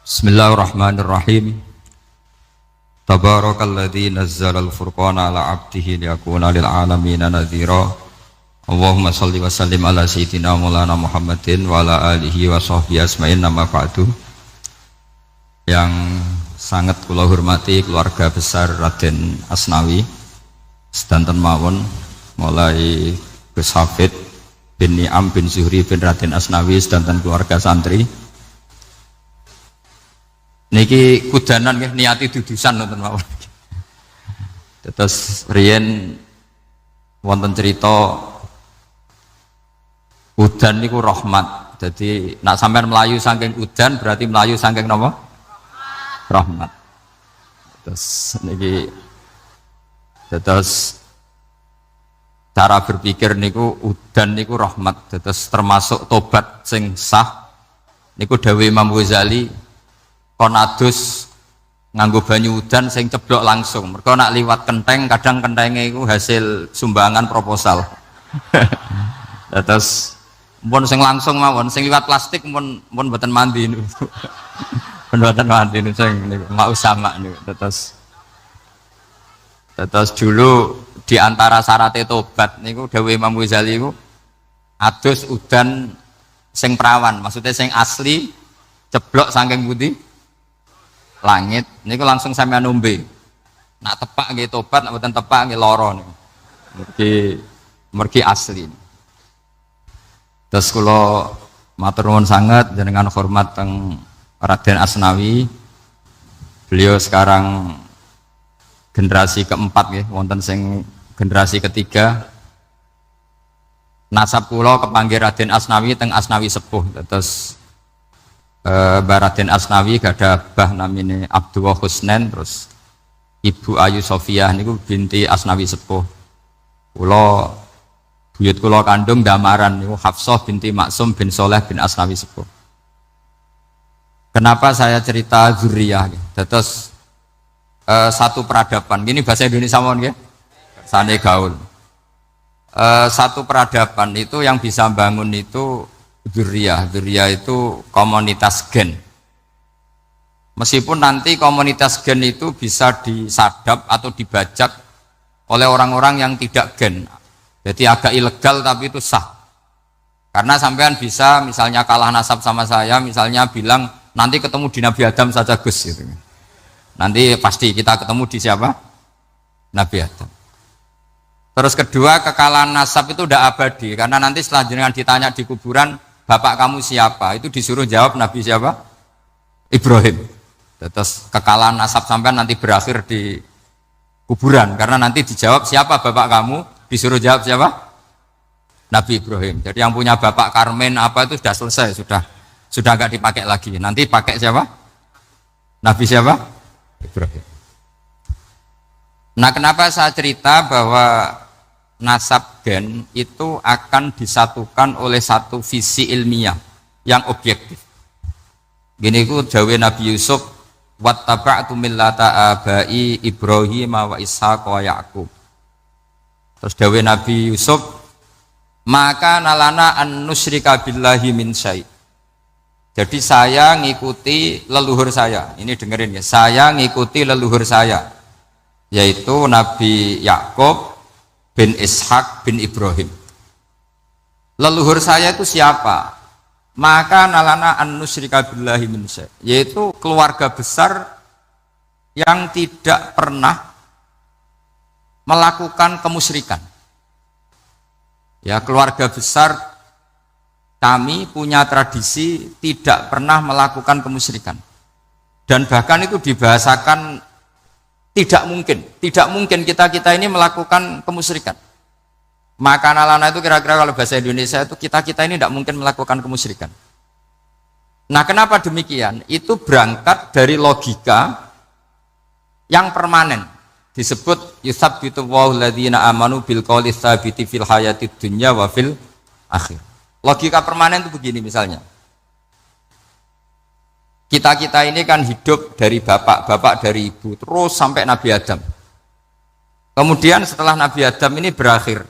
Bismillahirrahmanirrahim. Tabarakalladzi nazzalal furqana ala 'abdihi liyakuna lil 'alamin nadhira. Allahumma shalli wa sallim ala sayyidina Maulana Muhammadin wa ala alihi wa sahbihi asma'in nama ba'du. Yang sangat kula hormati keluarga besar Raden Asnawi sedanten mawon, mulai Gus Hafid bin Ni'am bin Zuhri bin Raden Asnawi sedanten keluarga santri. Niki kudanan nggih niati dudusan nonton mawon. Terus riyen wonten cerita udan niku rahmat. Jadi nak sampean melayu saking udan berarti melayu saking napa? Rahmat. Terus niki cara berpikir niku udan niku rahmat. Terus termasuk tobat sing sah niku dawuh Imam Ghazali. Konadus nganggo banyu udan sing ceblok langsung. Mergo nak liwat kenteng kadang kentenge iku hasil sumbangan proposal. Terus mun sing langsung mawon, sing liwat plastik mun mboten mandi niku. Mboten mandi niku sing niku mau sama niku. Terus dulu di antara syarat tobat niku dawuh Imam Ghazali niku adus udan sing prawan, maksudnya sing asli ceblok saking putih langit niku langsung sampean nombe. Nak tepak nggih tobat, nak mboten tepak nggih lara niku. Mergi asli. Terus kula matur nuwun sanget jenengan hormat teng Raden Asnawi. Beliau sekarang generasi keempat nggih, wonten sing generasi ketiga. Nasab kula kepanggih Raden Asnawi teng Asnawi sepuh. Terus Raden Asnawi gadah bah namine Abdullah Husnen, terus Ibu Ayu Sofiyah niku binti Asnawi sepuh. Kula buyut kula kandung damaran niku Hafsah binti Maksum bin Soleh bin Asnawi sepuh. Kenapa saya cerita zuriyah? Terus satu peradaban. Gini bahasa Indonesia mohon nggih. Sane gaul. Satu peradaban itu yang bisa bangun itu Dzurriyah itu komunitas gen. Meskipun nanti komunitas gen itu bisa disadap atau dibajak oleh orang-orang yang tidak gen. Jadi agak ilegal tapi itu sah. Karena sampean bisa misalnya kalah nasab sama saya, misalnya bilang nanti ketemu di Nabi Adam saja Gus gitu. Nanti pasti kita ketemu di siapa? Nabi Adam. Terus kedua, kekalahan nasab itu udah abadi karena nanti setelah jenengan ditanya di kuburan, bapak kamu siapa? Itu disuruh jawab Nabi siapa? Ibrahim. Terus kekalahan nasab sampean nanti berakhir di kuburan karena nanti dijawab siapa bapak kamu, disuruh jawab siapa? Nabi Ibrahim. Jadi yang punya bapak Karmen apa itu sudah selesai, sudah nggak dipakai lagi. Nanti pakai siapa? Nabi siapa? Ibrahim. Nah, kenapa saya cerita bahwa nasab gen itu akan disatukan oleh satu visi ilmiah yang objektif. Gini ku jawe Nabi Yusuf, wattaba'tu millata abai Ibrahim wa Ishaq wa Yaqub. Terus jawe Nabi Yusuf, maka nalana an nusyrika billahi min syai'. Jadi saya ngikuti leluhur saya. Ini dengerin ya, saya ngikuti leluhur saya, yaitu Nabi Yakub bin Ishak bin Ibrahim. Leluhur saya itu siapa? Maka nalana an nusyrika billahi min syai', yaitu keluarga besar yang tidak pernah melakukan kemusyrikan. Ya, keluarga besar kami punya tradisi tidak pernah melakukan kemusyrikan. Dan bahkan itu dibahasakan tidak mungkin kita ini melakukan kemusyrikan. Maka nalana itu kira-kira kalau bahasa Indonesia itu kita ini tidak mungkin melakukan kemusyrikan. Nah, kenapa demikian? Itu berangkat dari logika yang permanen. Disebut yusabbitu Allahu alladzina amanu bil qouli tsabiti fil hayatid dunya wa fil akhir. Logika permanen itu begini misalnya. Kita ini kan hidup dari bapak dari ibu, terus sampai Nabi Adam. Kemudian setelah Nabi Adam ini berakhir,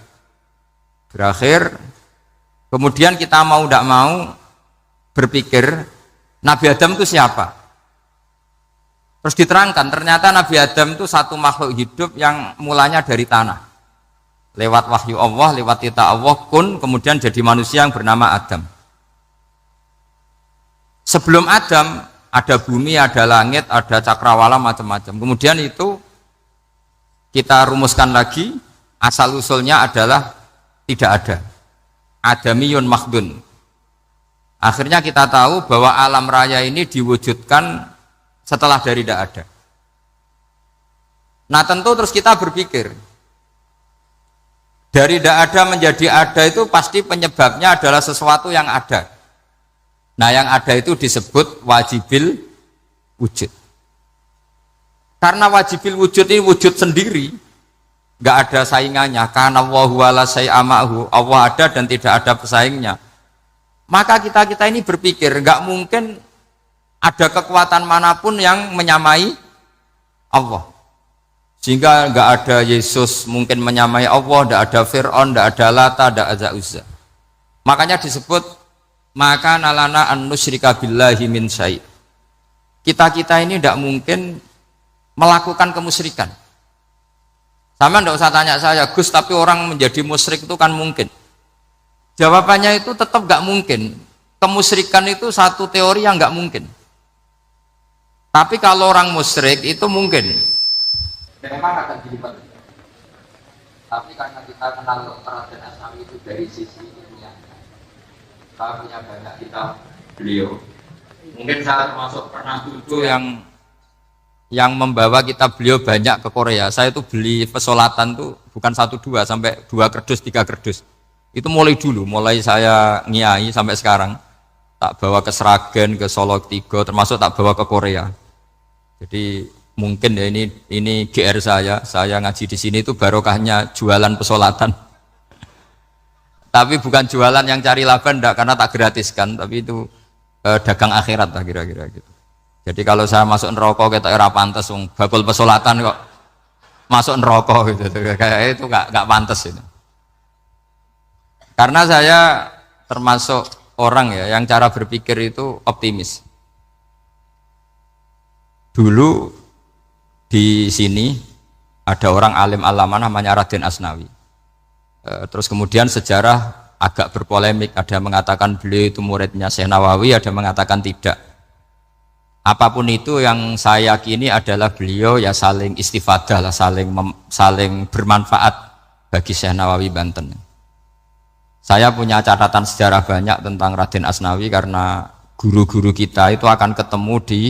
kemudian kita mau tidak mau berpikir Nabi Adam itu siapa? Terus diterangkan, ternyata Nabi Adam itu satu makhluk hidup yang mulanya dari tanah. Lewat wahyu Allah, lewat titah Allah, kun, kemudian jadi manusia yang bernama Adam. Sebelum Adam, ada bumi, ada langit, ada cakrawala, macam-macam. Kemudian itu kita rumuskan lagi, asal-usulnya adalah tidak ada. Adamiyun makhdun. Akhirnya kita tahu bahwa alam raya ini diwujudkan setelah dari tidak ada. Nah tentu terus kita berpikir, dari tidak ada menjadi ada itu pasti penyebabnya adalah sesuatu yang ada. Nah yang ada itu disebut wajibil wujud. Karena wajibil wujud ini wujud sendiri, nggak ada saingannya. Karena Allahu wala syai'amahu, Allah ada dan tidak ada pesaingnya. Maka kita ini berpikir nggak mungkin ada kekuatan manapun yang menyamai Allah. Sehingga nggak ada Yesus mungkin menyamai Allah, nggak ada Fir'aun, nggak ada Lata, nggak ada Uzza. Makanya disebut maka nalana an nusyrika billahi min syai'. Kita ini tidak mungkin melakukan kemusyrikan. Sama nggak usah tanya saya, Gus, tapi orang menjadi musyrik itu kan mungkin. Jawabannya itu tetap nggak mungkin. Kemusyrikan itu satu teori yang nggak mungkin. Tapi kalau orang musyrik itu mungkin. Memang akan dilibat. Tapi karena kita kenal Raden Asnawi itu dari sisi ilmiah, saya punya banyak kitab beliau. Mungkin saya termasuk pernah dulu yang membawa kitab beliau banyak ke Korea. Saya itu beli pesolatan tuh bukan 1-2 sampai 2 kerdus, 3 kerdus. Itu mulai dulu, mulai saya ngiai sampai sekarang. Tak bawa ke Sragen, ke Solo 3, termasuk tak bawa ke Korea. Jadi mungkin ya ini GR saya ngaji di sini itu barokahnya jualan pesolatan. Tapi bukan jualan yang cari laba enggak, karena tak gratiskan, tapi itu dagang akhirat lah kira-kira gitu. Jadi kalau saya masuk neraka kita era pantas bakul pesolatan kok masuk neraka gitu. Kayak itu enggak pantas itu. Karena saya termasuk orang ya yang cara berpikir itu optimis. Dulu di sini ada orang alim alama namanya Raden Asnawi. Terus kemudian sejarah agak berpolemik, ada mengatakan beliau itu muridnya Syekh Nawawi, ada mengatakan tidak. Apapun itu yang saya yakini adalah beliau ya saling istifadah lah, saling bermanfaat bagi Syekh Nawawi Banten. Saya punya catatan sejarah banyak tentang Raden Asnawi karena guru-guru kita itu akan ketemu di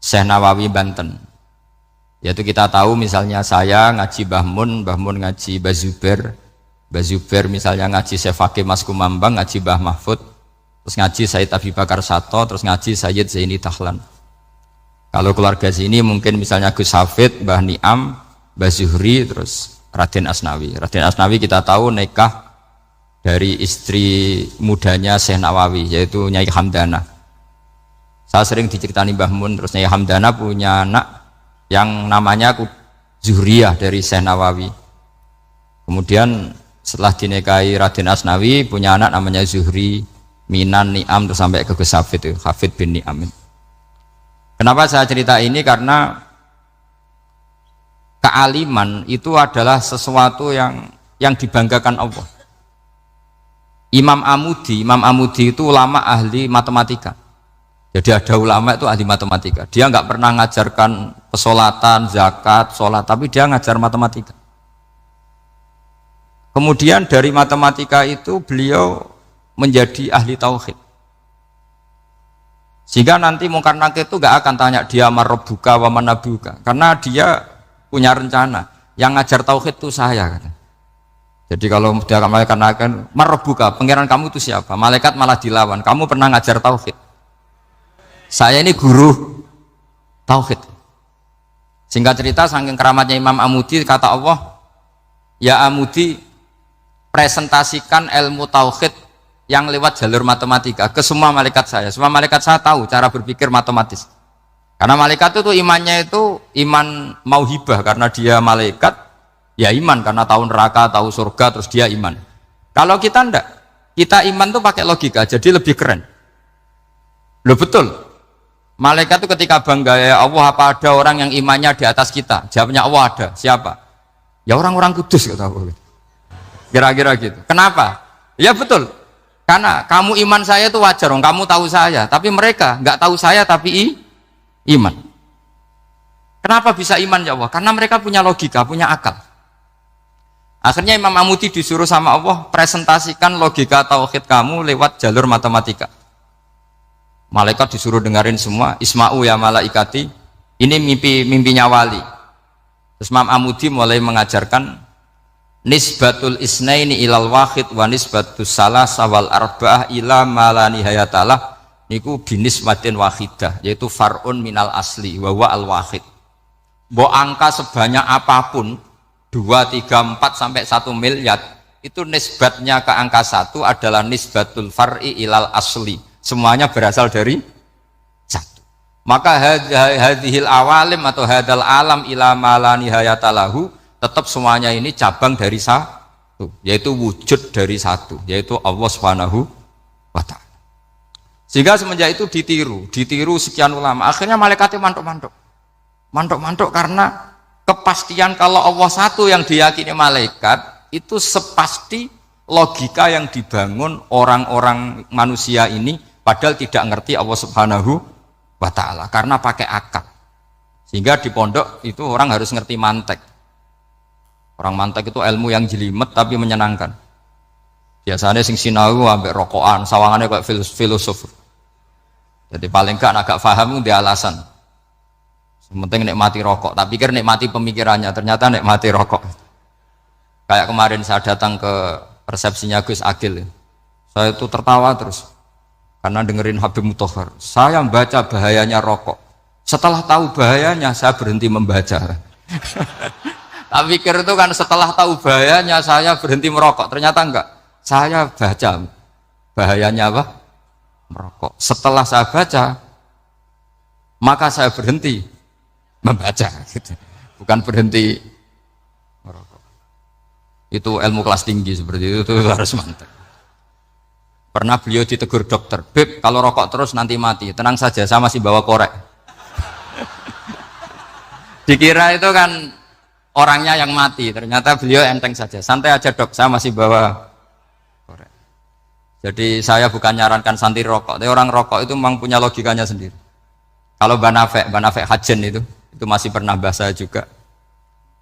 Syekh Nawawi Banten. Yaitu kita tahu misalnya saya ngaji Mbah Mun ngaji Mbah Zubair misalnya ngaji Syekh Fakih Mas Kumambang, ngaji Mbah Mahfud, terus ngaji Sayyid Abi Bakar Sato, terus ngaji Sayyid Zaini Dahlan. Kalau keluarga sini mungkin misalnya Gus Hafid, Mbah Niam, Mbah Zuhri, terus Raden Asnawi. Raden Asnawi kita tahu nikah dari istri mudanya Syekh Nawawi, yaitu Nyai Hamdana. Saya sering diceritani Mbah Mun, terus Nyai Hamdana punya anak yang namanya Zuhriyah dari Syekh Nawawi. Kemudian setelah dinikahi Raden Asnawi punya anak namanya Zuhri, Minan, Niam, terus sampai ke Gus Hafid itu, Hafid bin Niam. Kenapa saya cerita ini? Karena kealiman itu adalah sesuatu yang dibanggakan Allah. Imam Amudi itu ulama ahli matematika. Jadi ada ulama itu ahli matematika. Dia nggak pernah ngajarkan pesolatan, zakat, sholat, tapi dia ngajar matematika. Kemudian dari matematika itu beliau menjadi ahli tauhid. Sehingga nanti Mungkar Nakir itu nggak akan tanya dia marabbuka wa manabuka, karena dia punya rencana. Yang ngajar tauhid itu saya. Jadi kalau dia malaikat akan marabbuka, pangeran kamu itu siapa? Malaikat malah dilawan. Kamu pernah ngajar tauhid? Saya ini guru tauhid. Singkat cerita, saking keramatnya Imam Amudi, kata Allah, ya Amudi, presentasikan ilmu tauhid yang lewat jalur matematika ke semua malaikat saya. Semua malaikat saya tahu cara berpikir matematis. Karena malaikat itu imannya itu iman mauhibah, karena dia malaikat, ya iman karena tahu neraka, tahu surga, terus dia iman. Kalau kita enggak, kita iman tuh pakai logika, jadi lebih keren. Loh betul. Malaikat itu ketika bangga, ya Allah, apa ada orang yang imannya di atas kita? Jawabnya Allah ada. Siapa? Ya orang-orang kudus, kata Allah. Kira-kira gitu. Kenapa? Ya betul. Karena kamu iman saya itu wajar, kamu tahu saya. Tapi mereka nggak tahu saya tapi iman. Kenapa bisa iman ya Allah? Karena mereka punya logika, punya akal. Akhirnya Imam Amudi disuruh sama Allah presentasikan logika tauhid kamu lewat jalur matematika. Malaikat disuruh dengerin semua, isma'u ya malaikati, ini mimpinya wali. Terus Imam Amudi mulai mengajarkan nisbatul isnaini ilal wahid wa nisbatus salasa wal arba'ah ila ma la nihayatalah niku binisbatin wahidah, yaitu far'un minal asli wa huwa al wahid. Mbok angka sebanyak apapun 2, 3, 4 sampai 1 miliar itu nisbatnya ke angka 1 adalah nisbatul far'i ilal asli. Semuanya berasal dari satu. Maka hadhil awalim atau hadal alam ila ma la nihayatalahu, tetap semuanya ini cabang dari satu, yaitu wujud dari satu, yaitu Allah Subhanahu wa ta'ala. Sehingga semenjak itu ditiru sekian ulama. Akhirnya malaikatnya mantuk karena kepastian kalau Allah satu yang diyakini malaikat itu sepasti logika yang dibangun orang-orang manusia ini, padahal tidak ngerti Allah Subhanahu wa ta'ala karena pakai akal. Sehingga di pondok itu orang harus ngerti mantek. Orang mantek itu ilmu yang jelimet tapi menyenangkan. Biasanya sing sinau ambek rokokan, sawangannya kayak filosof. Jadi paling gak agak paham dia alasan. Penting nikmati rokok, tak pikir nikmati pemikirannya, ternyata nikmati rokok. Kayak kemarin saya datang ke resepsinya Gus Agil, saya itu tertawa terus karena dengerin Habib Mutahar. Saya membaca bahayanya rokok, setelah tahu bahayanya saya berhenti membaca. Tak pikir itu kan setelah tahu bahayanya saya berhenti merokok, ternyata enggak, saya baca bahayanya apa? Merokok. Setelah saya baca maka saya berhenti membaca gitu. Bukan berhenti merokok. Itu ilmu kelas tinggi seperti itu harus mantap. Pernah beliau ditegur dokter, "Beb, kalau rokok terus nanti mati." Tenang saja, saya masih bawa korek. Dikira itu kan orangnya yang mati, ternyata beliau enteng saja. Santai aja dok, saya masih bawa korek. Jadi saya bukan nyarankan santai rokok, tapi orang rokok itu memang punya logikanya sendiri. Kalau Banafek Hajen itu masih pernah bahasa juga,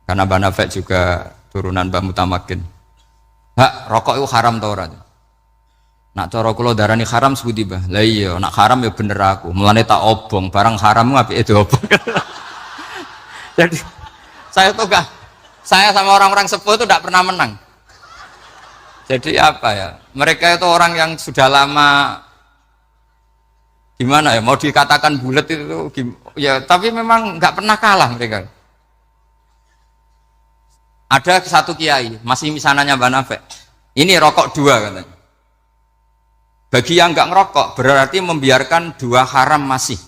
karena Banafek juga turunan Mbah Mutamakin. Hak, rokok itu haram tau ora? Nak cara kula darani haram sebuti bah. Lah iya, nak haram ya bener aku. Mulane tak obong, barang haram apike diobong. Jadi saya tuh gak, saya sama orang-orang sepuh itu tidak pernah menang. Jadi apa ya? Mereka itu orang yang sudah lama gimana ya? Mau dikatakan bulat itu ya, tapi memang nggak pernah kalah mereka. Ada satu kiai, masih misananya Banafek. Ini rokok 2 katanya. Bagi yang nggak ngerokok berarti membiarkan 2 haram masih.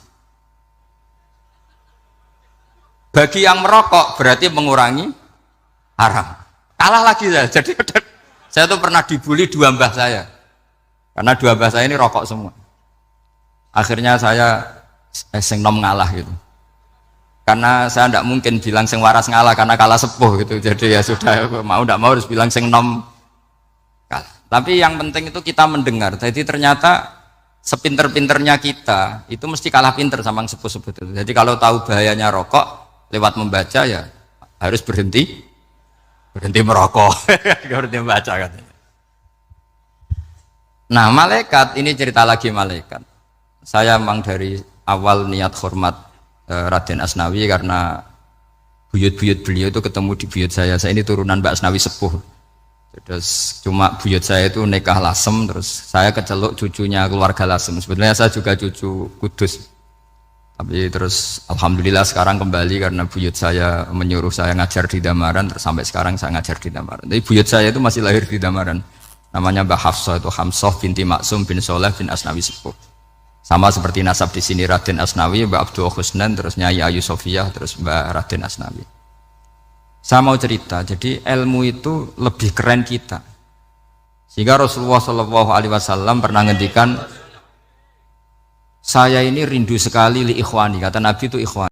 Bagi yang merokok berarti mengurangi haram. Kalah lagi saya. Jadi saya tuh pernah dibully 2 mbah saya. Karena 2 mbah saya ini rokok semua. Akhirnya saya sing nom ngalah gitu. Karena saya tidak mungkin bilang sing waras ngalah karena kalah sepuh gitu. Jadi ya sudah, mau tidak mau harus bilang sing nom kalah. Tapi yang penting itu kita mendengar. Jadi ternyata sepinter-pinternya kita itu mesti kalah pinter sama yang sepuh-sepuh itu. Jadi kalau tahu bahayanya rokok lewat membaca ya harus berhenti merokok. Berhenti membaca katanya. Nah malaikat ini cerita lagi malaikat. Saya memang dari awal niat hormat Raden Asnawi karena buyut-buyut beliau itu ketemu di buyut saya. Saya ini turunan Mbak Asnawi sepuh. Terus cuma buyut saya itu nikah Lasem, terus saya keceluk cucunya keluarga Lasem. Sebenarnya saya juga cucu Kudus. Tapi terus alhamdulillah sekarang kembali karena buyut saya menyuruh saya ngajar di Damaran, terus sampai sekarang saya ngajar di Damaran. Tapi buyut saya itu masih lahir di Damaran. Namanya Mbak Hafsah, itu Hamsah binti Maksum bin Soleh bin Asnawi sepuh. Sama seperti nasab di sini Raden Asnawi, Mbak Abdul Husnan, terus Nyai Ayu Sofiyah, terus Mbak Raden Asnawi. Saya mau cerita, jadi ilmu itu lebih keren kita. Sehingga Rasulullah SAW pernah ngendikan, Saya ini rindu sekali li ikhwani, kata Nabi itu ikhwan.